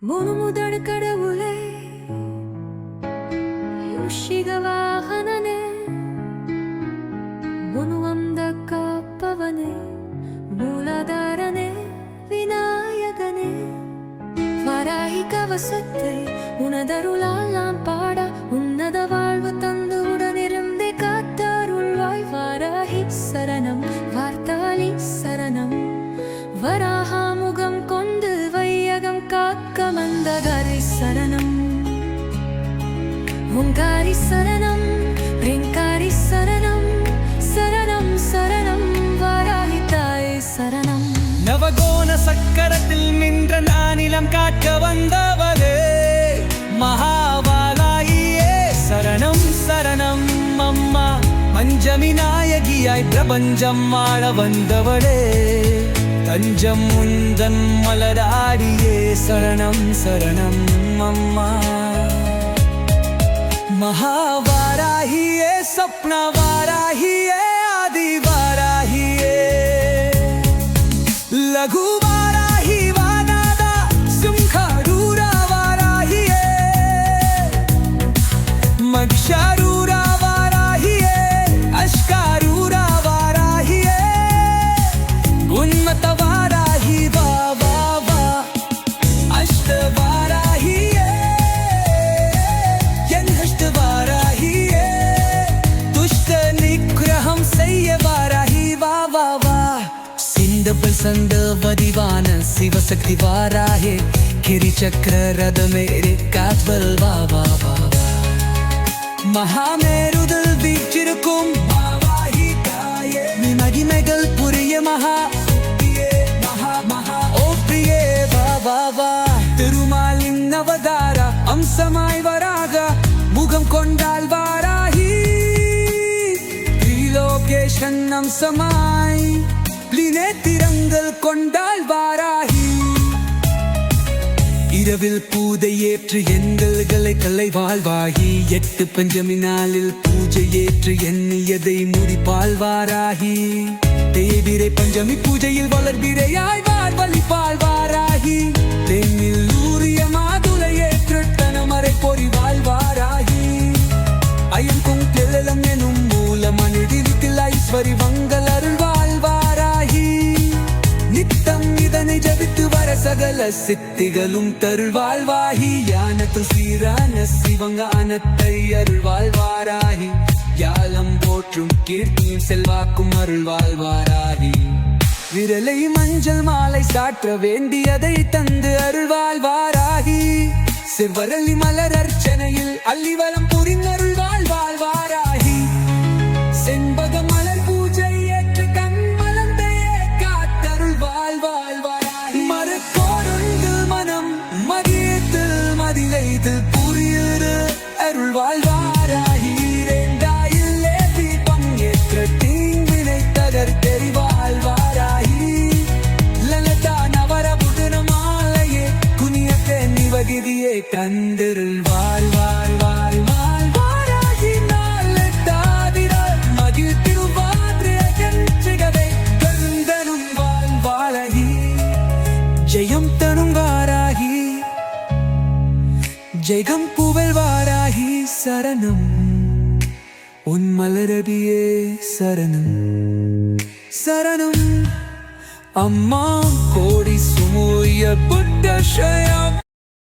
முழுமுதடு கடவுளே ಋಷಿಗ ವಾಹನನೆ ಮುನುವಂದ ಕಾಪ್ಪವನೆ மூலதாரனே விநாயகனே வராகி கவசத்தை உனதருளால் நாம் பாட உன்னத வாழ்வு தந்து உடனிருந்தே காத்தருள்வாய் வாராகி சரணம் வார்த்தாளி சரணம் வராகாமுகம் கொண்டு வையகம் காக்க மந்தகாரி சரணம் ஓங்காரி சரணம் ரிங்காரி சரணம் சரணம் சரணம் வாராகி தாயே சரணம் நவகோண சக்கரத்தில் நின்ற நானிலம் காக்க வந்தவளே மகாவாளாயியே சரணம் சரணம் அம்மா பஞ்சமி நாயகியாய் பிரபஞ்சம் வாழ வந்தவளே தஞ்சம் முந்தன் மலராடியே சரணம் சரணம் அம்மா महावाराहिये सपना वाराहिये आदि वाराहिये लघु वाराहि वानादा सिंहारूरा वाराहिये मक्षारूरा वाराहिये अश्कारूरा वाराहिये उन्मत वाराहि वा वा वा अष्ट वाराहिये संद वदिवान शिवशक्ति वाराहे गिरि चक्र रथ मेरे काबल वा वा वा महामेरुदल வீற்றிருக்கும் மாவாஹி தாயே மகிமைகள் புரிய மகா மகா மகா ஓ பிரியே வா வா வா திருமாலின் அவதார அம்சமாய் வராக முகம் கொண்டால் வாராகி திரிலோகேஷன் அம்சமாய் திரங்கள் கொண்டால் வாராகி இரவில் பூதை ஏற்று எண்கள்களை கலை வாழ்வாகி எட்டு பஞ்சமி நாளில் பூஜை ஏற்று எண்ணியதை முடிப்பால் வாராகி தேவிரை பஞ்சமி பூஜையில் வளர்பிரையாய் வாழ்வழிப்பால் வாராகி தென்னில் ஊரிய மாதுளை ஏற்று தனமறை பொறிவாள் வாராகி அயம் குங்கிலம் எனும் மூல மனிதில் ஐஸ்வரி வங்கல் அருள்வாள் வாராகி நித்தம் இதனை ஜபித்து வர சகல சித்திகளும் தருள்வாள் வாகி யானத்தில் சீரான சிவங்க அனத்தை அருள்வாள் வாராகி யாலம் போற்றும் கீர்த்தியும் செல்வாக்கும் அருள்வாள் வாராகி விரலை மஞ்சள் மாலை சாற்ற வேண்டியதை தந்து அருள்வாள் வாராகி செவ்வரளி மலர் அர்ச்சனையில் அள்ளிவலம் புரிந்தருள்வாள் வாராகி செண்பக மலர் பூஜை ஏற்று கண்மலந்தையே காத்தருள்வாள் வாராகி மரக்கோருண்டு மனம் மதியத்து மதிலைத்து புரியுறு அருள்வாள் வாராகி இரண்டாயில்லே தீபம் ஏற்ற தீங்கினை தகர்த்தெறிவாள் வாராகி லலதா நவர புதன மாலையே குனியத்தே நிவகிரியே கண்டிருள்வாள் வாள் வாள் வாள் வாராகி நாள் தாவிர மகிழ் திருவாதிரகவே கருந்தனும் வாள் வாழகி ஜெயம் தனும் வாராகி ஜெயம் புவல் வாராகி சரணம் உன் மலரடியே சரணம் சரணம் அம்மா கோடி சுமூய புத்த ஷயம்